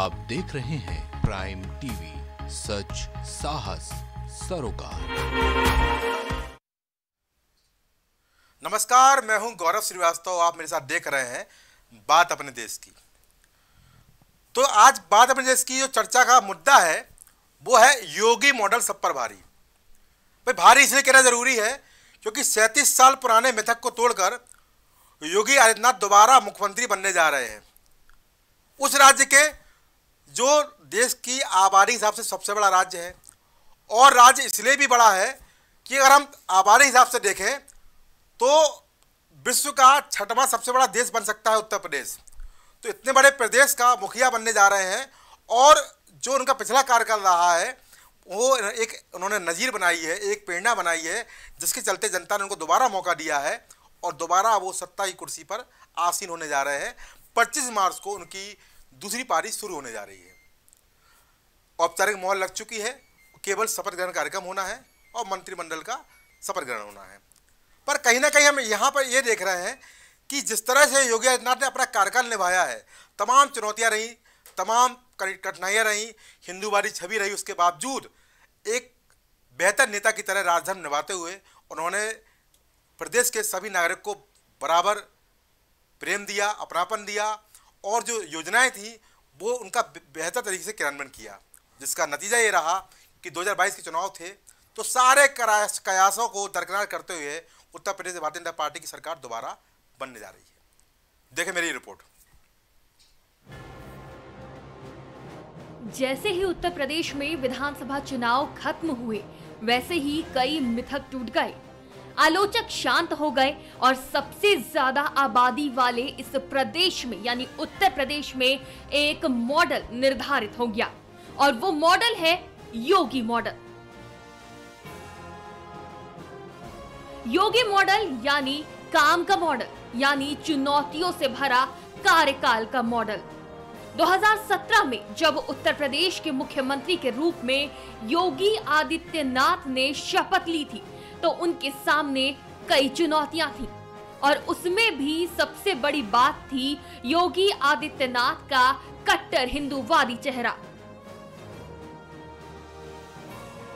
आप देख रहे हैं प्राइम टीवी, सच साहस सरोकार। नमस्कार, मैं हूं गौरव श्रीवास्तव। आप मेरे साथ देख रहे हैं बात अपने देश की। तो आज बात अपने देश की जो चर्चा का मुद्दा है वो है योगी मॉडल सब पर भारी। भाई भारी इसलिए कहना जरूरी है क्योंकि 37 साल पुराने मिथक को तोड़कर योगी आदित्यनाथ दोबारा मुख्यमंत्री बनने जा रहे हैं। उस राज्य के जो देश की आबादी के हिसाब से सबसे बड़ा राज्य है, और राज्य इसलिए भी बड़ा है कि अगर हम आबादी हिसाब से देखें तो विश्व का 6वां सबसे बड़ा देश बन सकता है उत्तर प्रदेश। तो इतने बड़े प्रदेश का मुखिया बनने जा रहे हैं, और जो उनका पिछला कार्यकाल रहा है वो एक उन्होंने नज़ीर बनाई है, एक प्रेरणा बनाई है, जिसके चलते जनता ने उनको दोबारा मौका दिया है और दोबारा वो सत्ता की कुर्सी पर आसीन होने जा रहे हैं। 25 मार्च को उनकी दूसरी पारी शुरू होने जा रही है। औपचारिक मोहर लग चुकी है, केवल शपथ ग्रहण कार्यक्रम होना है और मंत्रिमंडल का शपथ ग्रहण होना है। पर कहीं ना कहीं हम यहाँ पर ये देख रहे हैं कि जिस तरह से योगी आदित्यनाथ ने अपना कार्यकाल निभाया है, तमाम चुनौतियाँ रहीं, तमाम कठिनाइयाँ रहीं, हिंदूवादी छवि रही, उसके बावजूद एक बेहतर नेता की तरह राजधर्म निभाते हुए उन्होंने प्रदेश के सभी नागरिक को बराबर प्रेम दिया, अपनापन दिया, और जो योजनाएं थी वो उनका बेहतर तरीके से क्रियान्वयन किया, जिसका नतीजा ये रहा कि 2022 के चुनाव थे तो सारे कयासों को दरकिनार करते हुए उत्तर प्रदेश भारतीय जनता पार्टी की सरकार दोबारा बनने जा रही है। देखें मेरी रिपोर्ट। जैसे ही उत्तर प्रदेश में विधानसभा चुनाव खत्म हुए, वैसे ही कई मिथक टूट गए, आलोचक शांत हो गए और सबसे ज्यादा आबादी वाले इस प्रदेश में यानी उत्तर प्रदेश में एक मॉडल निर्धारित हो गया, और वो मॉडल है योगी मॉडल। योगी मॉडल यानी काम का मॉडल, यानी चुनौतियों से भरा कार्यकाल का मॉडल। 2017 में जब उत्तर प्रदेश के मुख्यमंत्री के रूप में योगी आदित्यनाथ ने शपथ ली थी तो उनके सामने कई चुनौतियां थीं, और उसमें भी सबसे बड़ी बात थी योगी आदित्यनाथ का कट्टर हिंदूवादी चेहरा,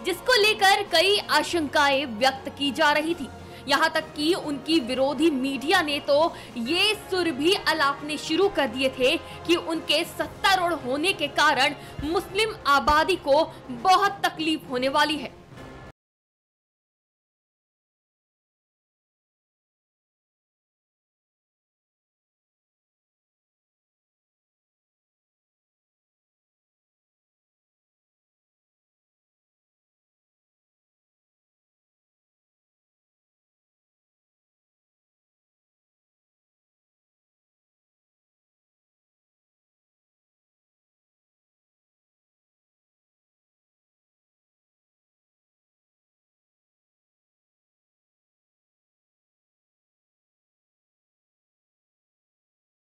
जिसको लेकर कई आशंकाएं व्यक्त की जा रही थी। यहां तक कि उनकी विरोधी मीडिया ने तो ये सुर भी अलापने शुरू कर दिए थे कि उनके सत्तारूढ़ होने के कारण मुस्लिम आबादी को बहुत तकलीफ होने वाली है।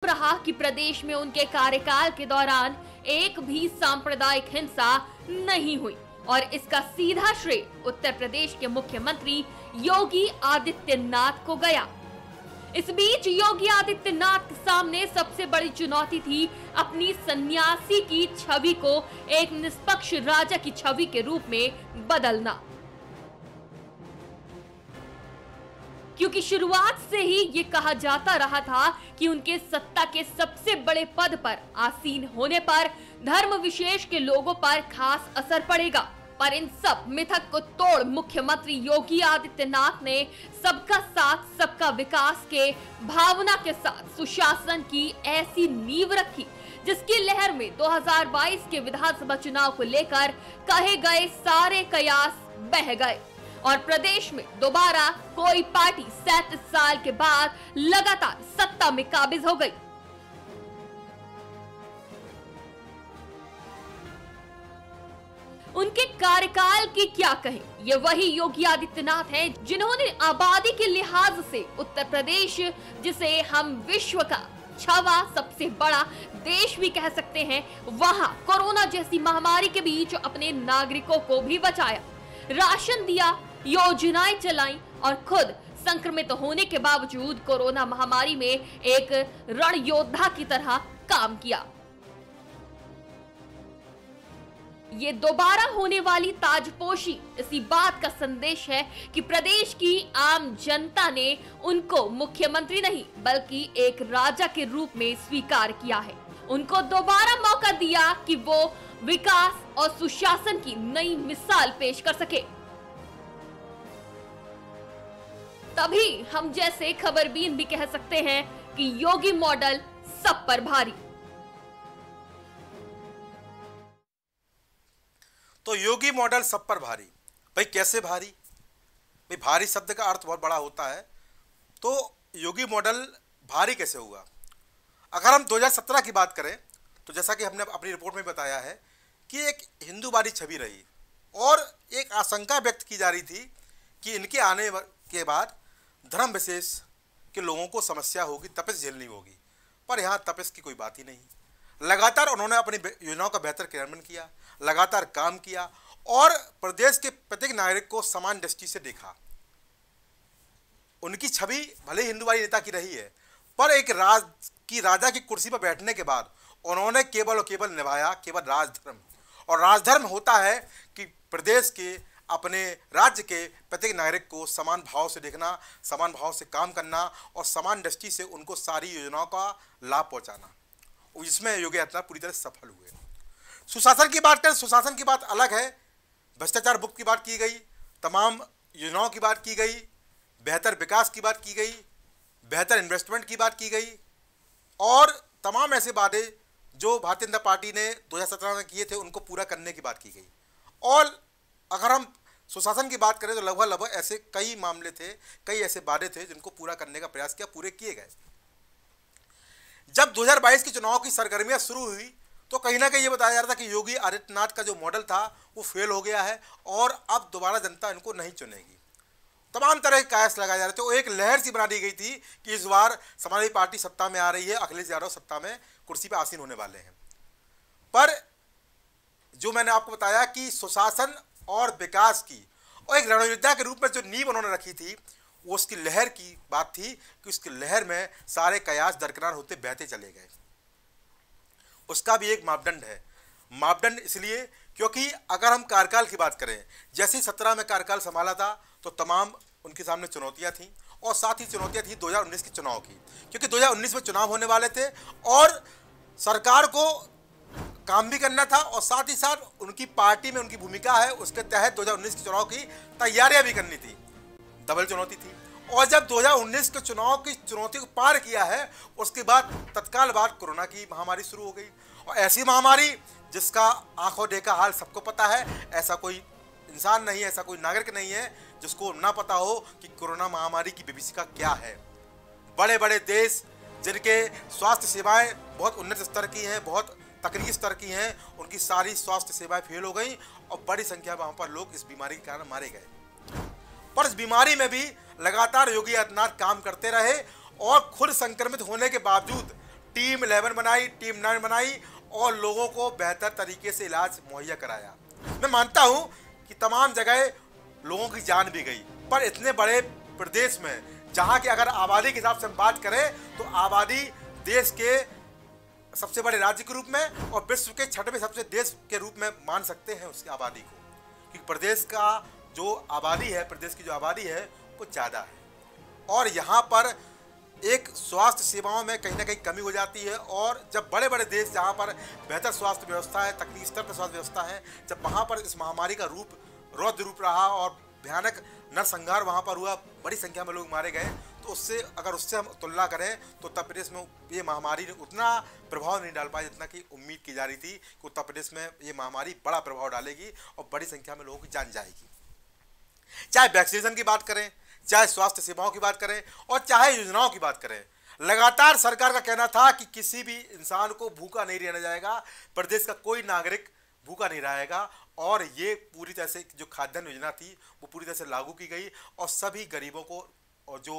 रहा कि प्रदेश में उनके कार्यकाल के दौरान एक भी सांप्रदायिक हिंसा नहीं हुई, और इसका सीधा श्रेय उत्तर प्रदेश के मुख्यमंत्री योगी आदित्यनाथ को गया। इस बीच योगी आदित्यनाथ के सामने सबसे बड़ी चुनौती थी अपनी सन्यासी की छवि को एक निष्पक्ष राजा की छवि के रूप में बदलना, क्योंकि शुरुआत से ही ये कहा जाता रहा था कि उनके सत्ता के सबसे बड़े पद पर आसीन होने पर धर्म विशेष के लोगों पर खास असर पड़ेगा। पर इन सब मिथक को तोड़ मुख्यमंत्री योगी आदित्यनाथ ने सबका साथ सबका विकास के भावना के साथ सुशासन की ऐसी नींव रखी, जिसकी लहर में 2022 के विधानसभा चुनाव को लेकर कहे गए सारे कयास बह गए, और प्रदेश में दोबारा कोई पार्टी 37 साल के बाद लगातार सत्ता में काबिज हो गई। उनके कार्यकाल की क्या कहें, ये वही योगी आदित्यनाथ हैं जिन्होंने आबादी के लिहाज से उत्तर प्रदेश, जिसे हम विश्व का 6वां सबसे बड़ा देश भी कह सकते हैं, वहां कोरोना जैसी महामारी के बीच अपने नागरिकों को भी बचाया, राशन दिया, योजनाएं चलाई, और खुद संक्रमित होने के बावजूद कोरोना महामारी में एक रण योद्धा की तरह काम किया। ये दोबारा होने वाली ताजपोशी इसी बात का संदेश है कि प्रदेश की आम जनता ने उनको मुख्यमंत्री नहीं बल्कि एक राजा के रूप में स्वीकार किया है। उनको दोबारा मौका दिया कि वो विकास और सुशासन की नई मिसाल पेश कर सके। तभी हम जैसे खबरबीन भी कह सकते हैं कि योगी मॉडल सब पर भारी। तो योगी मॉडल सब पर भारी, भाई कैसे भारी? भाई भारी शब्द का अर्थ बहुत बड़ा होता है, तो योगी मॉडल भारी कैसे हुआ? अगर हम 2017 की बात करें तो जैसा कि हमने अपनी रिपोर्ट में बताया है कि एक हिंदूवादी छवि रही और एक आशंका व्यक्त की जा रही थी कि इनके आने के बाद धर्म विशेष के लोगों को समस्या होगी, तपिश झेलनी होगी। पर यहाँ तपिश की कोई बात ही नहीं। लगातार उन्होंने अपनी योजनाओं का बेहतर क्रियान्वयन किया, लगातार काम किया और प्रदेश के प्रत्येक नागरिक को समान दृष्टि से देखा। उनकी छवि भले हिंदूवादी नेता की रही है, पर एक राजा की कुर्सी पर बैठने के बाद उन्होंने केवल और केवल निभाया केवल राजधर्म। और राजधर्म होता है कि प्रदेश के अपने राज्य के प्रत्येक नागरिक को समान भाव से देखना, समान भाव से काम करना और समान दृष्टि से उनको सारी योजनाओं का लाभ पहुंचाना। इसमें योगी आदित्यनाथ पूरी तरह सफल हुए। सुशासन की बात करें, सुशासन की बात अलग है। भ्रष्टाचार मुक्त की बात की गई, तमाम योजनाओं की बात की गई, बेहतर विकास की बात की गई, बेहतर इन्वेस्टमेंट की बात की गई और तमाम ऐसे वादे जो भारतीय जनता पार्टी ने 2017 में किए थे उनको पूरा करने की बात की गई। और अगर हम सुशासन की बात करें तो लगभग ऐसे कई मामले थे, कई ऐसे वादे थे जिनको पूरा करने का प्रयास किया, पूरे किए गए। जब 2022 के चुनाव की सरगर्मियां शुरू हुई तो कहीं ना कहीं ये बताया जा रहा था कि योगी आदित्यनाथ का जो मॉडल था वो फेल हो गया है और अब दोबारा जनता इनको नहीं चुनेगी। तमाम तरह के कयास लगाए जा रहे थे। वो एक लहर सी बना दी गई थी कि इस बार समाजवादी पार्टी सत्ता में आ रही है, अखिलेश यादव सत्ता में कुर्सी पर आसीन होने वाले हैं। पर जो मैंने आपको बताया कि सुशासन और विकास की और एक रणयोद्धा के रूप में जो नींव उन्होंने रखी थी वो उसकी लहर की बात थी कि उसकी लहर में सारे कयास दरकिनार होते बहते चले गए। उसका भी एक मापदंड है। मापदंड इसलिए क्योंकि अगर हम कार्यकाल की बात करें, जैसे ही 17 में कार्यकाल संभाला था तो तमाम उनके सामने चुनौतियां थीं और साथ ही चुनौतियां थी 2019 के चुनाव की, क्योंकि 2019 में चुनाव होने वाले थे और सरकार को काम भी करना था और साथ ही साथ उनकी पार्टी में उनकी भूमिका है उसके तहत 2019 के चुनाव की तैयारियां भी करनी थी। डबल चुनौती थी। और जब 2019 के चुनाव की चुनौती को पार किया है उसके बाद तत्काल बाद कोरोना की महामारी शुरू हो गई। और ऐसी महामारी जिसका आंखों देखा हाल सबको पता है, ऐसा कोई इंसान नहीं है, ऐसा कोई नागरिक नहीं है जिसको ना पता हो कि कोरोना महामारी की विभीषिका क्या है। बड़े बड़े देश जिनके स्वास्थ्य सेवाएं बहुत उन्नत स्तर की हैं, बहुत तकनीकी स्तर की हैं, उनकी सारी स्वास्थ्य सेवाएं फेल हो गई और बड़ी संख्या में वहाँ पर लोग इस बीमारी के कारण मारे गए। पर इस बीमारी में भी लगातार योगी आदित्यनाथ काम करते रहे और खुद संक्रमित होने के बावजूद टीम 11 बनाई, टीम 9 बनाई और लोगों को बेहतर तरीके से इलाज मुहैया कराया। मैं मानता हूं कि तमाम जगह लोगों की जान भी गई, पर इतने बड़े प्रदेश में जहां की अगर आबादी के हिसाब से हम बात करें तो आबादी देश के सबसे बड़े राज्य के रूप में और विश्व के 6वें सबसे देश के रूप में मान सकते हैं उसकी आबादी को, क्योंकि प्रदेश का जो आबादी है, प्रदेश की जो आबादी है वो ज़्यादा है और यहाँ पर एक स्वास्थ्य सेवाओं में कहीं ना कहीं कमी हो जाती है। और जब बड़े बड़े देश जहाँ पर बेहतर स्वास्थ्य व्यवस्था है, तकनीकी स्तर पर स्वास्थ्य व्यवस्था है, जब वहाँ पर इस महामारी का रौद्र रूप रहा और भयानक नरसंहार वहाँ पर हुआ, बड़ी संख्या में लोग मारे गए, तो उससे हम तुलना करें तो उत्तर प्रदेश में ये महामारी ने उतना प्रभाव नहीं डाल पाया जितना कि उम्मीद की जा रही थी कि उत्तर प्रदेश में ये महामारी बड़ा प्रभाव डालेगी और बड़ी संख्या में लोगों की जान जाएगी। चाहे वैक्सीनेशन की बात करें, चाहे स्वास्थ्य सेवाओं की बात करें और चाहे योजनाओं की बात करें, लगातार सरकार का कहना था कि किसी भी इंसान को भूखा नहीं रहना जाएगा, प्रदेश का कोई नागरिक भूखा नहीं रहेगा। और ये पूरी तरह से जो खाद्यान्न योजना थी वो पूरी तरह से लागू की गई और सभी गरीबों को और जो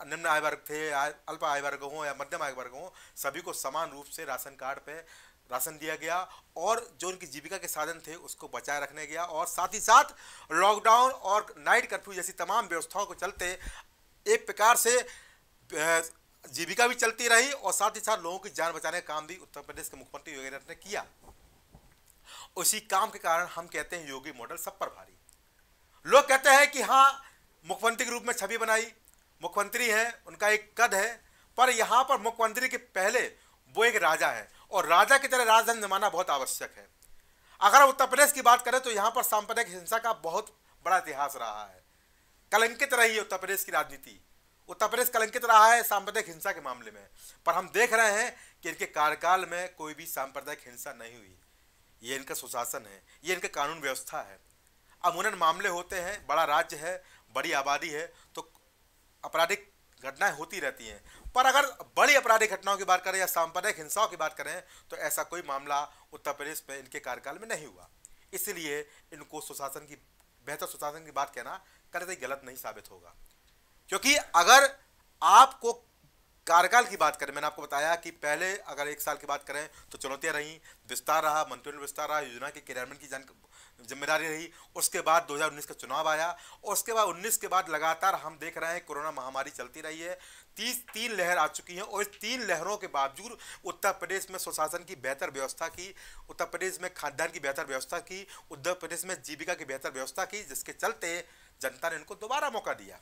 निम्न आय वर्ग थे, अल्प आय वर्ग हों या मध्यम आय वर्ग हों, सभी को समान रूप से राशन कार्ड पे राशन दिया गया और जो उनकी जीविका के साधन थे उसको बचाए रखने गया। और साथ ही साथ लॉकडाउन और नाइट कर्फ्यू जैसी तमाम व्यवस्थाओं को चलते एक प्रकार से जीविका भी चलती रही और साथ ही साथ लोगों की जान बचाने का काम भी उत्तर प्रदेश के मुख्यमंत्री योगी आदित्यनाथ ने किया। उसी काम के कारण हम कहते हैं योगी मॉडल सब पर भारी। लोग कहते हैं कि हाँ, मुख्यमंत्री के रूप में छवि बनाई, मुख्यमंत्री है, उनका एक कद है, पर यहाँ पर मुख्यमंत्री के पहले वो एक राजा है और राजा की तरह राजधन जमाना बहुत आवश्यक है। अगर उत्तर प्रदेश की बात करें तो यहाँ पर सांप्रदायिक हिंसा का बहुत बड़ा इतिहास रहा है। कलंकित रही है उत्तर प्रदेश की राजनीति। उत्तर प्रदेश कलंकित रहा है सांप्रदायिक हिंसा के मामले में, पर हम देख रहे हैं कि इनके कार्यकाल में कोई भी सांप्रदायिक हिंसा नहीं हुई। ये इनका सुशासन है, ये इनका कानून व्यवस्था है। अमूमन मामले होते हैं, बड़ा राज्य है, बड़ी आबादी है, तो आपराधिक घटनाएं होती रहती हैं, पर अगर बड़ी आपराधिक घटनाओं की बात करें या सांप्रदायिक हिंसाओं की बात करें तो ऐसा कोई मामला उत्तर प्रदेश में इनके कार्यकाल में नहीं हुआ। इसलिए इनको सुशासन की, बेहतर सुशासन की बात कहना कतई गलत नहीं साबित होगा। क्योंकि अगर आपको कार्यकाल की बात करें, मैंने आपको बताया कि पहले अगर 1 साल की बात करें तो चुनौतियां रही, विस्तार रहा, मंत्रिमंडल विस्तार रहा, योजना के क्रियान्वयन की जिम्मेदारी रही। उसके बाद 2019 का चुनाव आया और उसके बाद 19 के बाद लगातार हम देख रहे हैं कोरोना महामारी चलती रही है। 3 लहर आ चुकी हैं और इस 3 लहरों के बावजूद उत्तर प्रदेश में सुशासन की बेहतर व्यवस्था की, उत्तर प्रदेश में खाद्यान्न की बेहतर व्यवस्था की, उत्तर प्रदेश में जीविका की बेहतर व्यवस्था की, जिसके चलते जनता ने इनको दोबारा मौका दिया।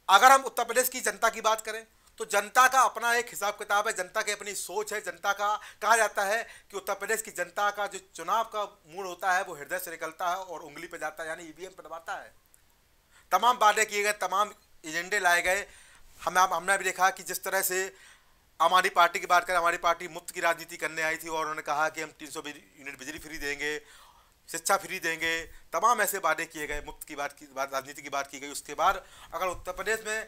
अगर हम उत्तर प्रदेश की जनता की बात करें तो जनता का अपना एक हिसाब किताब है, जनता की अपनी सोच है। जनता का कहा जाता है कि उत्तर प्रदेश की जनता का जो चुनाव का मूड होता है वो हृदय से निकलता है और उंगली पे जाता है, यानी ईवीएम पे दबाता है। तमाम वादे किए गए, तमाम एजेंडे लाए गए। हमने भी देखा कि जिस तरह से हमारी पार्टी की बात करें, हमारी पार्टी मुफ्त की राजनीति करने आई थी और उन्होंने कहा कि हम 300 यूनिट बिजली फ्री देंगे, शिक्षा फ्री देंगे, तमाम ऐसे वादे किए गए, मुफ्त की बात राजनीति की बात की गई। उसके बाद अगर उत्तर प्रदेश में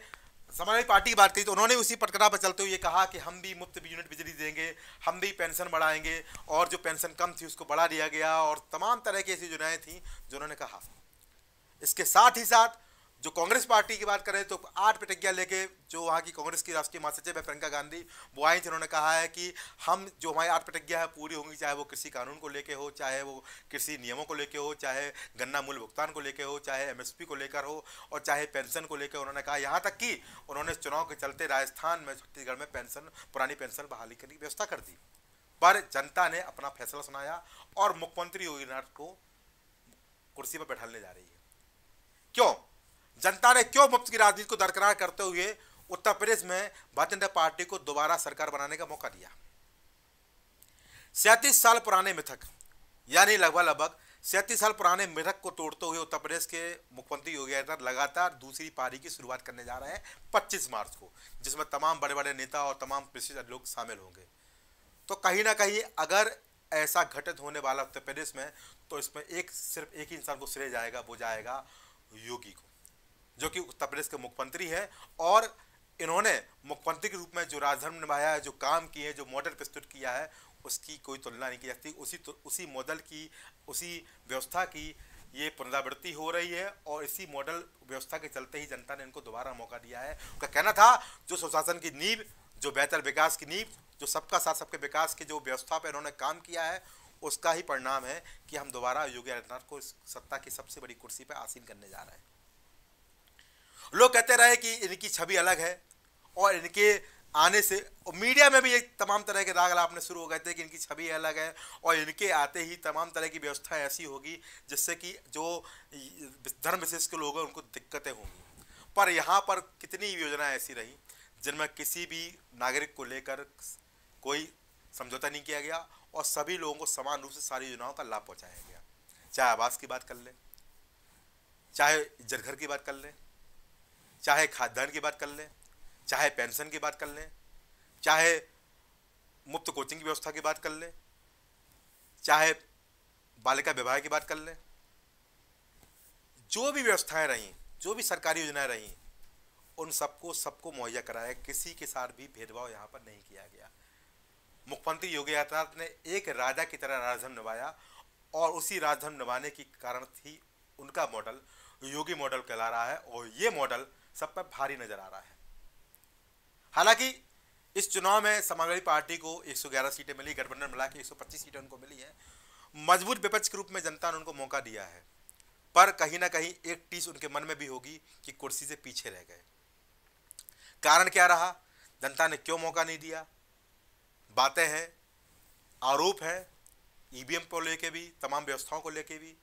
समाजवादी पार्टी की बात की तो उन्होंने उसी पटकथा पर चलते हुए कहा कि हम भी मुफ्त यूनिट बिजली देंगे, हम भी पेंशन बढ़ाएंगे, और जो पेंशन कम थी उसको बढ़ा दिया गया, और तमाम तरह की ऐसी योजनाएं थी जो उन्होंने कहा। इसके साथ ही साथ जो कांग्रेस पार्टी की बात करें तो 8 प्रतिज्ञा लेके जो वहाँ की कांग्रेस की राष्ट्रीय महासचिव है प्रियंका गांधी, वो आई थी। उन्होंने कहा है कि हम जो हमारी 8 प्रतिज्ञा है पूरी होंगी, चाहे वो कृषि कानून को लेके हो, चाहे वो कृषि नियमों को लेके हो, चाहे गन्ना मूल्य भुगतान को लेके हो, चाहे एमएसपी को लेकर हो, और चाहे पेंशन को लेकर। उन्होंने कहा, यहाँ तक कि उन्होंने चुनाव के चलते राजस्थान में, छत्तीसगढ़ में पेंशन, पुरानी पेंशन बहाली करने की व्यवस्था कर दी। पर जनता ने अपना फैसला सुनाया और मुख्यमंत्री योगी आदित्यनाथ को कुर्सी पर बैठाने जा रही है। क्यों? जनता ने क्यों मुफ्त की राजनीति को दरकिनार करते हुए उत्तर प्रदेश में भारतीय जनता पार्टी को दोबारा सरकार बनाने का मौका दिया? 37 साल पुराने मिथक, यानी लगभग 37 साल पुराने मिथक को तोड़ते हुए उत्तर प्रदेश के मुख्यमंत्री योगी आदित्यनाथ लगातार दूसरी पारी की शुरुआत करने जा रहे हैं 25 मार्च को, जिसमें तमाम बड़े बड़े नेता और तमाम प्रसिद्ध लोग शामिल होंगे। तो कहीं ना कहीं अगर ऐसा घटित होने वाला उत्तर प्रदेश में, तो इसमें सिर्फ एक ही इंसान को श्रेय जाएगा, वो जाएगा योगी को, जो कि उत्तर प्रदेश के मुख्यमंत्री है। और इन्होंने मुख्यमंत्री के रूप में जो राजधर्म निभाया है, जो काम किए हैं, जो मॉडल प्रस्तुत किया है, उसकी कोई तुलना नहीं की जाती। उसी मॉडल की, उसी व्यवस्था की ये पुनरावृत्ति हो रही है और इसी मॉडल व्यवस्था के चलते ही जनता ने इनको दोबारा मौका दिया है। उनका कहना था जो सुशासन की नींव, जो बेहतर विकास की नींव, जो सबका साथ सबके विकास की जो व्यवस्था पर इन्होंने काम किया है, उसका ही परिणाम है कि हम दोबारा योगी आदित्यनाथ को सत्ता की सबसे बड़ी कुर्सी पर आसीन करने जा रहे हैं। लोग कहते रहे कि इनकी छवि अलग है और इनके आने से मीडिया में भी एक तमाम तरह के दाग लापने शुरू हो गए थे कि इनकी छवि अलग है और इनके आते ही तमाम तरह की व्यवस्था ऐसी होगी जिससे कि जो धर्म विशेष के लोग हैं उनको दिक्कतें होंगी। पर यहाँ पर कितनी योजनाएं ऐसी रही जिनमें किसी भी नागरिक को लेकर कोई समझौता नहीं किया गया और सभी लोगों को समान रूप से सारी योजनाओं का लाभ पहुँचाया गया। चाहे आवास की बात कर लें, चाहे इज्जत घर की बात कर लें, चाहे खाद्यान्न की बात कर लें, चाहे पेंशन की बात कर लें, चाहे मुफ्त कोचिंग की व्यवस्था की बात कर लें, चाहे बालिका विवाह की बात कर लें, जो भी व्यवस्थाएं रहीं, जो भी सरकारी योजनाएं रहीं, उन सबको मुहैया कराया। किसी के साथ भी भेदभाव यहाँ पर नहीं किया गया। मुख्यमंत्री योगी आदित्यनाथ ने एक राजा की तरह राजधर्म निभाया और उसी राजधर्म निभाने के कारण ही उनका मॉडल योगी मॉडल कहला रहा है और ये मॉडल सब पर भारी नजर आ रहा है। हालांकि इस चुनाव में समाजवादी पार्टी को 111 सीटें मिली, गठबंधन मिला के 125 सीटें उनको मिली है। मजबूत विपक्ष के रूप में जनता ने उनको मौका दिया है, पर कहीं ना कहीं एक टीस उनके मन में भी होगी कि कुर्सी से पीछे रह गए। कारण क्या रहा? जनता ने क्यों मौका नहीं दिया? बातें हैं, आरोप है ईवीएम को लेके भी, तमाम व्यवस्थाओं को लेके भी।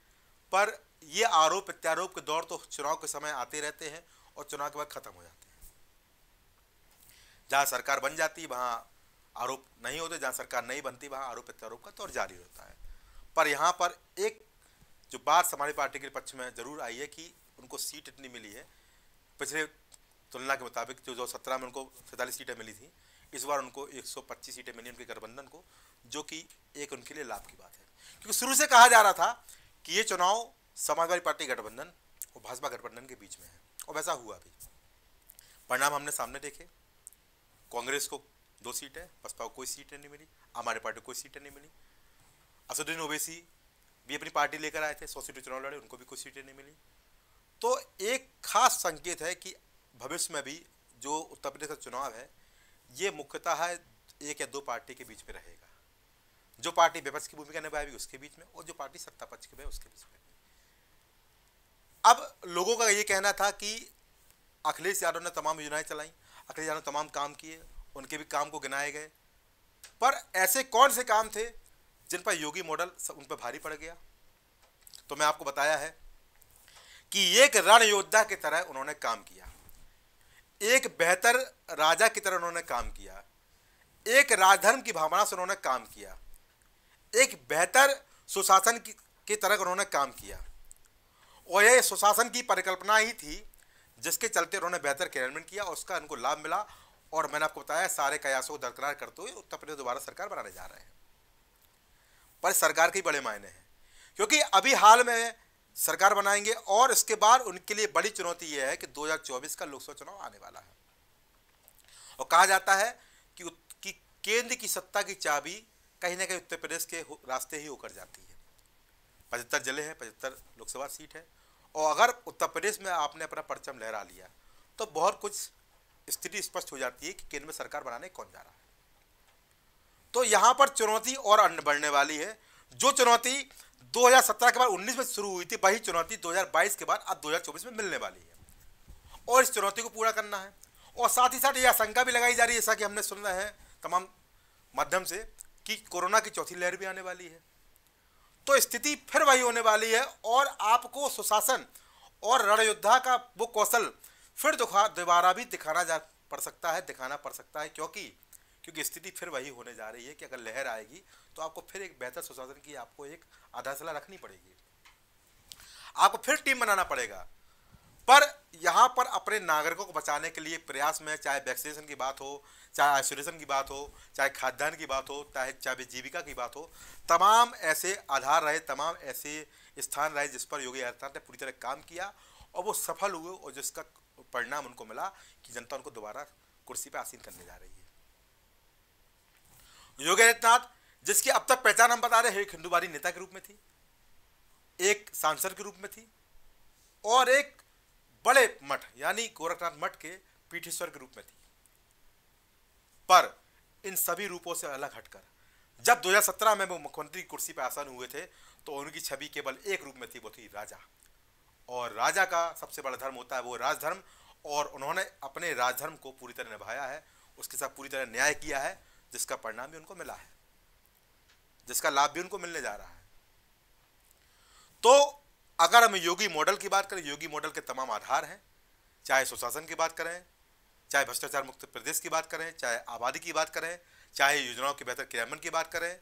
पर ये आरोप प्रत्यारोप के दौर तो चुनाव के समय आते रहते हैं और चुनाव के बाद खत्म हो जाते हैं। जहां सरकार बन जाती है वहां आरोप नहीं होते, जहां सरकार नहीं बनती वहां आरोप प्रत्यारोप का दौर जारी होता है। पर यहाँ पर एक जो बात हमारी पार्टी के पक्ष में जरूर आई है कि उनको सीट इतनी मिली है, पिछले तुलना के मुताबिक जो 2017 में उनको 47 सीटें मिली थी, इस बार उनको 125 सीटें मिली उनके गठबंधन को, जो कि एक उनके लिए लाभ की बात है। क्योंकि शुरू से कहा जा रहा था कि ये चुनाव समाजवादी पार्टी गठबंधन और भाजपा गठबंधन के बीच में है, और वैसा हुआ भी। परिणाम हमने सामने देखे। कांग्रेस को 2 सीटें, बसपा को कोई सीटें नहीं मिली, हमारे पार्टी को कोई सीटें नहीं मिली। असदुद्दीन ओवैसी भी अपनी पार्टी लेकर आए थे, 100 सीटें चुनाव लड़े, उनको भी कोई सीटें नहीं मिली। तो एक खास संकेत है कि भविष्य में भी जो उत्तर प्रदेश का चुनाव है ये मुख्यतः 1 या 2 पार्टी के बीच में रहेगा। जो पार्टी विपक्ष की भूमिका निभाएगी उसके बीच में, और जो पार्टी सत्ता पक्ष की है उसके बीच में। अब लोगों का ये कहना था कि अखिलेश यादव ने तमाम योजनाएं चलाई, अखिलेश यादव ने तमाम काम किए, उनके भी काम को गिनाए गए, पर ऐसे कौन से काम थे जिन पर योगी मॉडल उन पर भारी पड़ गया? तो मैं आपको बताया है कि एक रण योद्धा की तरह उन्होंने काम किया, एक बेहतर राजा की तरह उन्होंने काम किया, एक राजधर्म की भावना से उन्होंने काम किया, एक बेहतर सुशासन की तरह उन्होंने काम किया। और यह सुशासन की परिकल्पना ही थी जिसके चलते उन्होंने बेहतर क्रियान्वयन किया और उसका उनको लाभ मिला। और मैंने आपको बताया सारे कयासों को दरकिनार करते हुए उत्तर प्रदेश दोबारा सरकार बनाने जा रहे हैं। पर सरकार के बड़े मायने हैं, क्योंकि अभी हाल में सरकार बनाएंगे और इसके बाद उनके लिए बड़ी चुनौती यह है कि 2024 का लोकसभा चुनाव आने वाला है। और कहा जाता है कि केंद्र की सत्ता की चाबी कहीं ना कहीं उत्तर प्रदेश के रास्ते ही होकर जाती है। 75 जिले हैं, 75 लोकसभा सीट है, और अगर उत्तर प्रदेश में आपने अपना परचम लहरा लिया तो बहुत कुछ स्थिति स्पष्ट हो जाती है कि केंद्र में सरकार बनाने कौन जा रहा है। तो यहां पर चुनौती और बढ़ने वाली है। जो चुनौती 2017 के बाद 19 में शुरू हुई थी, वही चुनौती 2022 के बाद अब 2024 में मिलने वाली है, और इस चुनौती को पूरा करना है। और साथ ही साथ यह आशंका भी लगाई जा रही है, जैसा कि हमने सुन रहे हैं तमाम माध्यम से, कि कोरोना की चौथी लहर भी आने वाली है। तो स्थिति फिर वही होने वाली है, और आपको सुशासन और रणयोद्धा का वो कौशल फिर दोबारा भी दिखाना पड़ सकता है, क्योंकि स्थिति फिर वही होने जा रही है कि अगर लहर आएगी तो आपको फिर एक बेहतर सुशासन की आपको एक आधारशिला रखनी पड़ेगी, आपको फिर टीम बनाना पड़ेगा। पर यहां पर अपने नागरिकों को बचाने के लिए प्रयास में, चाहे वैक्सीनेशन की बात हो, चाहे आइसोलेशन की बात हो, चाहे खाद्यान्न की बात हो, चाहे जीविका की बात हो, तमाम ऐसे आधार रहे, तमाम ऐसे स्थान रहे जिस पर योगी आदित्यनाथ ने पूरी तरह काम किया और वो सफल हुए, और जिसका परिणाम उनको मिला कि जनता उनको दोबारा कुर्सी पर आसीन करने जा रही है। योगी आदित्यनाथ, जिसकी अब तक पहचान हम बता रहे हैं, एक हिंदूवादी नेता के रूप में थी, एक सांसद के रूप में थी, और एक बड़े मठ यानी गोरखनाथ मठ के पीठेश्वर के रूप में थी। पर इन सभी रूपों से अलग हटकर जब 2017 में वो मुख्यमंत्री की कुर्सी पर आसीन हुए थे तो उनकी छवि केवल एक रूप में थी, वो थी राजा। और राजा का सबसे बड़ा धर्म होता है वो राजधर्म, और उन्होंने अपने राजधर्म को पूरी तरह निभाया है, उसके साथ पूरी तरह न्याय किया है, जिसका परिणाम भी उनको मिला है, जिसका लाभ भी उनको मिलने जा रहा है। तो अगर हम योगी मॉडल की बात करें, योगी मॉडल के तमाम आधार हैं, चाहे सुशासन की बात करें, चाहे भ्रष्टाचार मुक्त प्रदेश की बात करें, चाहे आबादी की बात करें, चाहे योजनाओं के बेहतर क्रियान्वयन की बात करें,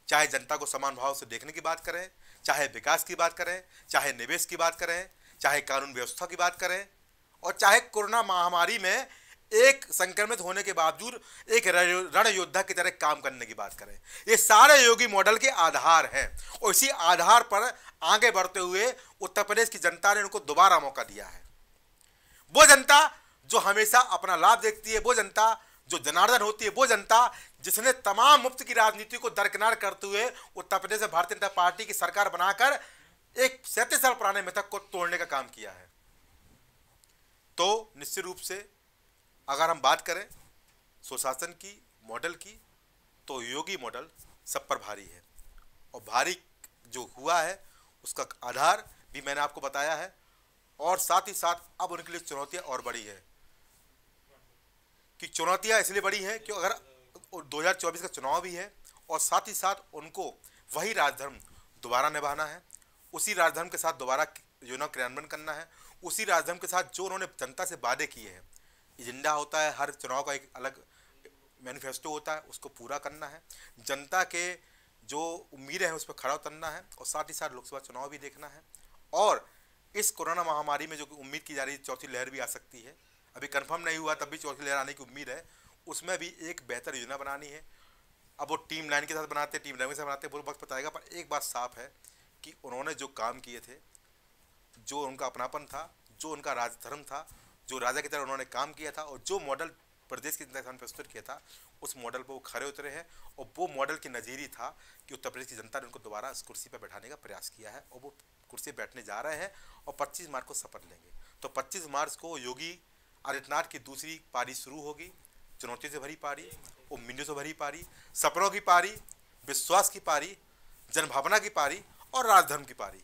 चाहे जनता को समान भाव से देखने की बात करें, चाहे विकास की बात करें, चाहे निवेश की बात करें, चाहे कानून व्यवस्था की बात करें, और चाहे कोरोना महामारी में एक संक्रमित होने के बावजूद एक रण योद्धा की तरह काम करने की बात करें, ये सारे योगी मॉडल के आधार हैं। और इसी आधार पर आगे बढ़ते हुए उत्तर प्रदेश की जनता ने उनको दोबारा मौका दिया है। वो जनता जो हमेशा अपना लाभ देखती है, वो जनता जो जनार्दन होती है, वो जनता जिसने तमाम मुफ्त की राजनीति को दरकिनार करते हुए उत्तर प्रदेश में भारतीय जनता पार्टी की सरकार बनाकर एक 37 साल पुराने मिथक को तोड़ने का काम किया है। तो निश्चित रूप से अगर हम बात करें सुशासन की, मॉडल की, तो योगी मॉडल सब पर भारी है, और भारी जो हुआ है उसका आधार भी मैंने आपको बताया है। और साथ ही साथ अब उनके लिए चुनौतियां और बड़ी है, कि चुनौतियां इसलिए बड़ी हैं कि अगर 2024 का चुनाव भी है, और साथ ही साथ उनको वही राजधर्म दोबारा निभाना है, उसी राजधर्म के साथ दोबारा योजना क्रियान्वयन करना है, उसी राजधर्म के साथ जो उन्होंने जनता से वादे किए हैं। एजेंडा होता है, हर चुनाव का एक अलग मैनिफेस्टो होता है, उसको पूरा करना है, जनता के जो उम्मीदें हैं उस पर खड़ा उतरना है, और साथ ही साथ लोकसभा चुनाव भी देखना है। और इस कोरोना महामारी में जो उम्मीद की जा रही है चौथी लहर भी आ सकती है, अभी कंफर्म नहीं हुआ, तब भी चौथी लहर आने की उम्मीद है, उसमें भी एक बेहतर योजना बनानी है। अब वो टीम लाइन के साथ बनाते, टीम लाइन के साथ बनाते, वो वक्त बताएगा। पर एक बात साफ है कि उन्होंने जो काम किए थे, जो उनका अपनापन था, जो उनका राजधर्म था, जो राजा की तरह उन्होंने काम किया था, और जो मॉडल प्रदेश की जनता के सामने प्रस्तुत किया था, उस मॉडल पर वो खरे उतरे हैं। और वो मॉडल की नज़ीरी था कि उत्तर प्रदेश की जनता ने उनको दोबारा इस कुर्सी पर बैठाने का प्रयास किया है, और वो कुर्सी पर बैठने जा रहे हैं और 25 मार्च को शपथ लेंगे। तो 25 मार्च को योगी आदित्यनाथ की दूसरी पारी शुरू होगी, चुनौती से भरी पारी, उम्मीदों से भरी पारी, सपनों की पारी, विश्वास की पारी, जनभावना की पारी और राजधर्म की पारी।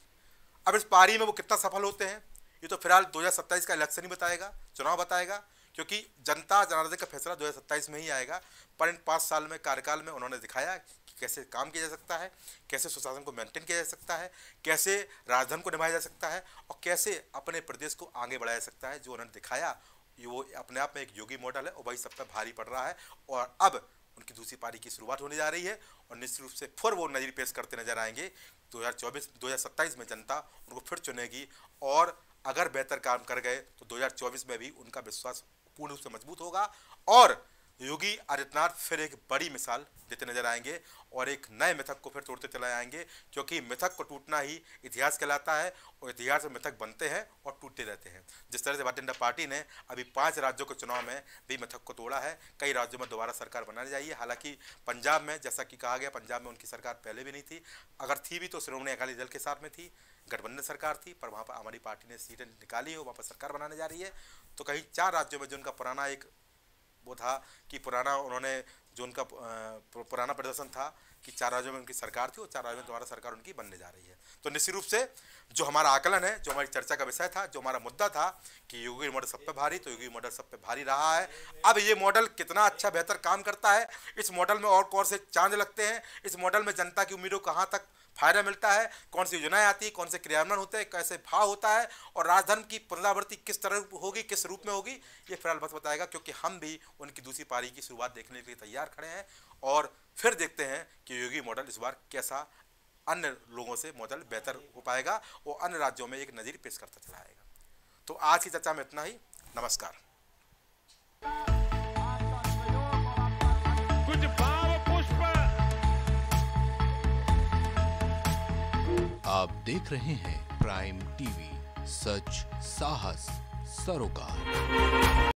अब इस पारी में वो कितना सफल होते हैं ये तो फिलहाल 2027 का इलेक्शन ही बताएगा, चुनाव बताएगा, क्योंकि जनता जनार्दन का फैसला 2027 में ही आएगा। पर इन 5 साल में कार्यकाल में उन्होंने दिखाया कि कैसे काम किया जा सकता है, कैसे सुशासन को मेंटेन किया जा सकता है, कैसे राजधर्म को निभाया जा सकता है, और कैसे अपने प्रदेश को आगे बढ़ाया जा सकता है। जो उन्होंने दिखाया ये वो अपने आप में एक योगी मॉडल है, और वही सब पर भारी पड़ रहा है। और अब उनकी दूसरी पारी की शुरुआत होने जा रही है, और निश्चित रूप से फिर वो नज़र पेश करते नजर आएंगे। 2027 में जनता उनको फिर चुनेगी, और अगर बेहतर काम कर गए तो 2024 में भी उनका विश्वास पूर्ण रूप से मजबूत होगा, और योगी आदित्यनाथ फिर एक बड़ी मिसाल देते नजर आएंगे, और एक नए मिथक को फिर तोड़ते चले आएंगे। क्योंकि मिथक को टूटना ही इतिहास कहलाता है, और इतिहास में मिथक बनते हैं और टूटते रहते हैं। जिस तरह से भारतीय जनता पार्टी ने अभी 5 राज्यों के चुनाव में भी मिथक को तोड़ा है, कई राज्यों में दोबारा सरकार बनानी चाहिए। हालांकि पंजाब में, जैसा कि कहा गया, पंजाब में उनकी सरकार पहले भी नहीं थी, अगर थी भी तो श्रोमणी अकाली दल के साथ में थी, गठबंधन सरकार थी, पर वहाँ पर हमारी पार्टी ने सीटें निकाली हो, वहाँ पर सरकार बनाने जा रही है। तो कहीं 4 राज्यों में जो उनका पुराना एक वो था कि पुराना उन्होंने जो उनका पुराना प्रदर्शन था कि 4 राज्यों में उनकी सरकार थी, और 4 राज्यों में दोबारा सरकार उनकी बनने जा रही है। तो निश्चित रूप से जो हमारा आकलन है, जो हमारी चर्चा का विषय था, जो हमारा मुद्दा था कि योगी मॉडल सब पे भारी, तो योगी मॉडल सब पे भारी रहा है। अब ये मॉडल कितना अच्छा बेहतर काम करता है, इस मॉडल में और कौन से चांद लगते हैं, इस मॉडल में जनता की उम्मीदों कहाँ तक फायदा मिलता है, कौन सी योजनाएं आती है, कौन से क्रियान्वयन होते हैं, कैसे भाव होता है, और राजधर्म की पुनरावृत्ति किस तरह होगी, किस रूप में होगी, ये फिलहाल बस बताएगा। क्योंकि हम भी उनकी दूसरी पारी की शुरुआत देखने के लिए तैयार खड़े हैं, और फिर देखते हैं कि योगी मॉडल इस बार कैसा अन्य लोगों से मॉडल बेहतर हो पाएगा, वो अन्य राज्यों में एक नज़ीर पेश करता चला आएगा। तो आज की चर्चा में इतना ही। नमस्कार। कुछ भाव पुष्प। आप देख रहे हैं प्राइम टीवी, सच साहस सरोकार।